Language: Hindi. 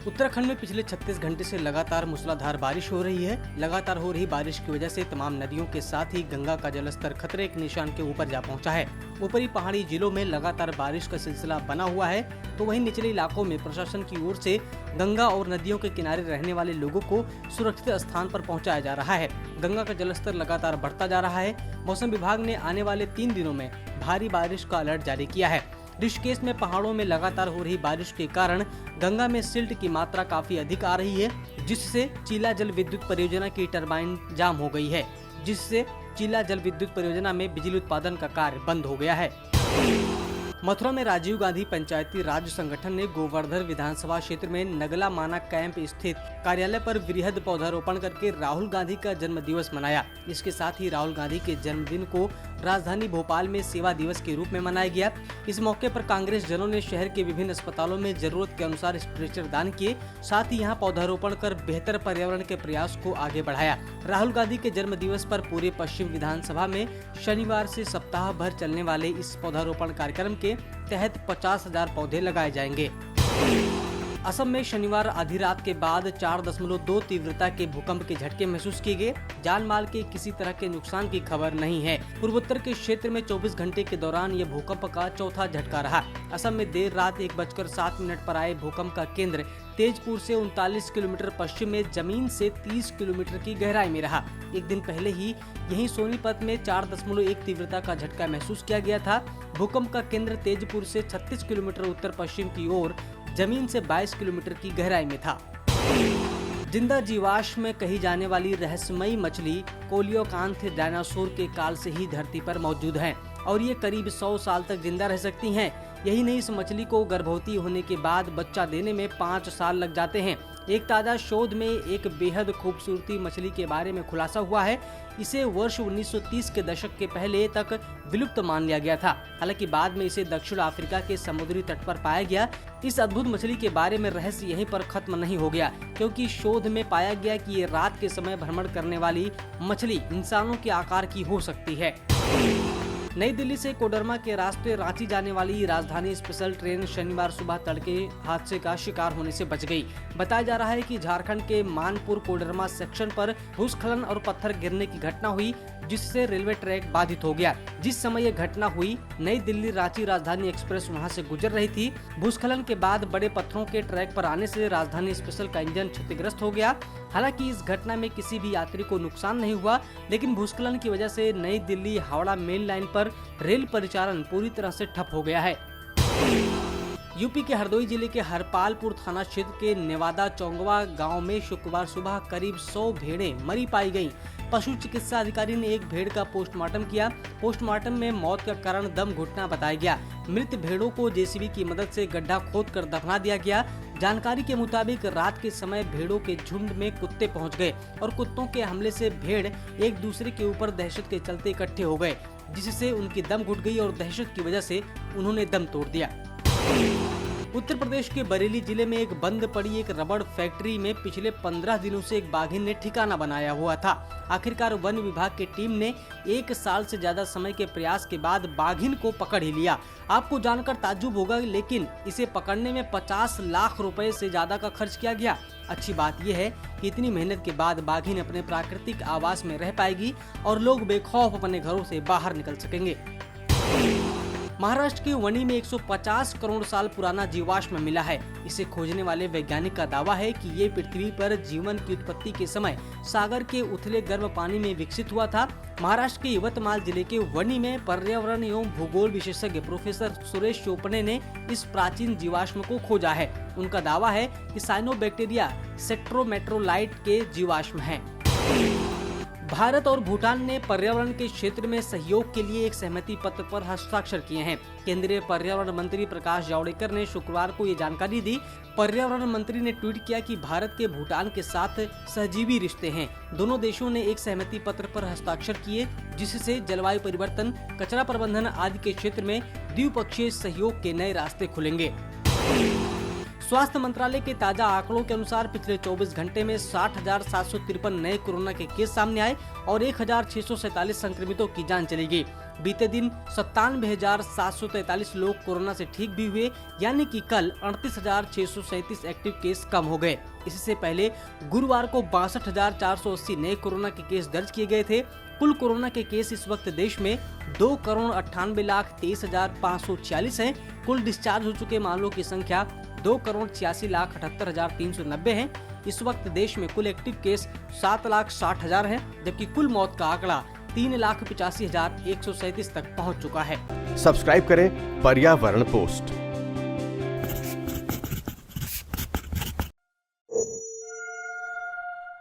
उत्तराखंड में पिछले 36 घंटे से लगातार मूसलाधार बारिश हो रही है। लगातार हो रही बारिश की वजह से तमाम नदियों के साथ ही गंगा का जलस्तर खतरे के निशान के ऊपर जा पहुंचा है। ऊपरी पहाड़ी जिलों में लगातार बारिश का सिलसिला बना हुआ है, तो वहीं निचले इलाकों में प्रशासन की ओर से गंगा और नदियों के किनारे रहने वाले लोगों को सुरक्षित स्थान पर पहुंचाया जा रहा है। गंगा का जलस्तर लगातार बढ़ता जा रहा है। मौसम विभाग ने आने वाले 3 दिनों में भारी बारिश का अलर्ट जारी किया है। ऋषिकेश में पहाड़ों में लगातार हो रही बारिश के कारण गंगा में सिल्ट की मात्रा काफी अधिक आ रही है, जिससे चीला जल विद्युत परियोजना की टरबाइन जाम हो गई है, जिससे चीला जल विद्युत परियोजना में बिजली उत्पादन का कार्य बंद हो गया है। मथुरा में राजीव गांधी पंचायती राज संगठन ने गोवर्धन विधानसभा क्षेत्र में नगला माना कैंप स्थित कार्यालय पर वृहद पौधारोपण करके राहुल गांधी का जन्म दिवस मनाया। इसके साथ ही राहुल गांधी के जन्मदिन को राजधानी भोपाल में सेवा दिवस के रूप में मनाया गया। इस मौके पर कांग्रेस जनों ने शहर के विभिन्न अस्पतालों में जरूरत के अनुसार स्ट्रेचर दान किए, साथ ही यहाँ पौधारोपण कर बेहतर पर्यावरण के प्रयास को आगे बढ़ाया। राहुल गांधी के जन्म दिवस पर पूरे पश्चिम विधानसभा में शनिवार से सप्ताह भर चलने वाले इस पौधारोपण कार्यक्रम के तहत 50,000 पौधे लगाए जाएंगे। असम में शनिवार आधी रात के बाद 4.2 तीव्रता के भूकंप के झटके महसूस किए गए। जान माल के किसी तरह के नुकसान की खबर नहीं है। पूर्वोत्तर के क्षेत्र में 24 घंटे के दौरान यह भूकंप का चौथा झटका रहा। असम में देर रात 1:07 पर आए भूकंप का केंद्र तेजपुर से 39 किलोमीटर पश्चिम में जमीन से 30 किलोमीटर की गहराई में रहा। एक दिन पहले ही यहीं सोनीपत में 4.1 तीव्रता का झटका महसूस किया गया था। भूकंप का केंद्र तेजपुर से 36 किलोमीटर उत्तर पश्चिम की ओर जमीन से 22 किलोमीटर की गहराई में था। जिंदा जीवाश्म में कही जाने वाली रहस्यमयी मछली कोलियोकांथ डायनासोर के काल से ही धरती पर मौजूद है और ये करीब 100 साल तक जिंदा रह सकती हैं। यही नहीं, इस मछली को गर्भवती होने के बाद बच्चा देने में 5 साल लग जाते हैं। एक ताजा शोध में एक बेहद खूबसूरती मछली के बारे में खुलासा हुआ है। इसे वर्ष 1930 के दशक के पहले तक विलुप्त मान लिया गया था। हालांकि बाद में इसे दक्षिण अफ्रीका के समुद्री तट पर पाया गया। इस अद्भुत मछली के बारे में रहस्य यहीं पर खत्म नहीं हो गया, क्योंकि शोध में पाया गया कि ये रात के समय भ्रमण करने वाली मछली इंसानों के आकार की हो सकती है। नई दिल्ली से कोडरमा के रास्ते रांची जाने वाली राजधानी स्पेशल ट्रेन शनिवार सुबह तड़के हादसे का शिकार होने से बच गई। बताया जा रहा है कि झारखंड के मानपुर कोडरमा सेक्शन पर भूस्खलन और पत्थर गिरने की घटना हुई, जिससे रेलवे ट्रैक बाधित हो गया। जिस समय यह घटना हुई, नई दिल्ली रांची राजधानी एक्सप्रेस वहां से गुजर रही थी। भूस्खलन के बाद बड़े पत्थरों के ट्रैक पर आने से राजधानी स्पेशल का इंजन क्षतिग्रस्त हो गया। हालांकि इस घटना में किसी भी यात्री को नुकसान नहीं हुआ, लेकिन भूस्खलन की वजह से नई दिल्ली हावड़ा मेल लाइन पर रेल परिचालन पूरी तरह से ठप हो गया है। यूपी के हरदोई जिले के हरपालपुर थाना क्षेत्र के नेवादा चौंगवा गांव में शुक्रवार सुबह करीब 100 भेड़ें मरी पाई गईं। पशु चिकित्सा अधिकारी ने एक भेड़ का पोस्टमार्टम किया। पोस्टमार्टम में मौत का कारण दम घुटना बताया गया। मृत भेड़ों को जेसीबी की मदद से गड्ढा खोदकर दफना दिया गया। जानकारी के मुताबिक रात के समय भेड़ों के झुंड में कुत्ते पहुंच गए और कुत्तों के हमले से भेड़ एक दूसरे के ऊपर दहशत के चलते इकट्ठे हो गए, जिससे उनकी दम घुट गई और दहशत की वजह से उन्होंने दम तोड़ दिया। उत्तर प्रदेश के बरेली जिले में एक बंद पड़ी एक रबड़ फैक्ट्री में पिछले 15 दिनों से एक बाघिन ने ठिकाना बनाया हुआ था। आखिरकार वन विभाग की टीम ने 1 साल से ज्यादा समय के प्रयास के बाद बाघिन को पकड़ ही लिया। आपको जानकर ताज्जुब होगा, लेकिन इसे पकड़ने में 50 लाख रुपए से ज्यादा का खर्च किया गया। अच्छी बात यह है कि इतनी मेहनत के बाद बाघिन अपने प्राकृतिक आवास में रह पाएगी और लोग बेखौफ अपने घरों से बाहर निकल सकेंगे। महाराष्ट्र के वनी में 150 करोड़ साल पुराना जीवाश्म मिला है। इसे खोजने वाले वैज्ञानिक का दावा है कि ये पृथ्वी पर जीवन की उत्पत्ति के समय सागर के उथले गर्म पानी में विकसित हुआ था। महाराष्ट्र के यवतमाल जिले के वनी में पर्यावरण एवं भूगोल विशेषज्ञ प्रोफेसर सुरेश चोपड़े ने इस प्राचीन जीवाश्म को खोजा है। उनका दावा है कि साइनोबैक्टीरिया सेट्रोमेट्रोलाइट के जीवाश्म हैं। भारत और भूटान ने पर्यावरण के क्षेत्र में सहयोग के लिए एक सहमति पत्र पर हस्ताक्षर किए हैं। केंद्रीय पर्यावरण मंत्री प्रकाश जावड़ेकर ने शुक्रवार को ये जानकारी दी। पर्यावरण मंत्री ने ट्वीट किया कि भारत के भूटान के साथ सहजीवी रिश्ते हैं। दोनों देशों ने एक सहमति पत्र पर हस्ताक्षर किए, जिससे जलवायु परिवर्तन, कचरा प्रबंधन आदि के क्षेत्र में द्विपक्षीय सहयोग के नए रास्ते खुलेंगे। स्वास्थ्य मंत्रालय के ताजा आंकड़ों के अनुसार पिछले 24 घंटे में 60,753 नए कोरोना के केस सामने आए और 1,647 संक्रमितों की जान चली गई। बीते दिन 97,743 लोग कोरोना से ठीक भी हुए, यानी कि कल 38,637 एक्टिव केस कम हो गए। इससे पहले गुरुवार को 62,480 नए कोरोना के केस दर्ज किए गए थे। कुल कोरोना के केस इस वक्त देश में 2,98,23,546 हैं। कुल डिस्चार्ज हो चुके मामलों की संख्या 2,86,78,390 है। इस वक्त देश में कुल एक्टिव केस 7,60,000 है, जबकि कुल मौत का आंकड़ा 3,85,137 तक पहुंच चुका है। सब्सक्राइब करें पर्यावरण पोस्ट।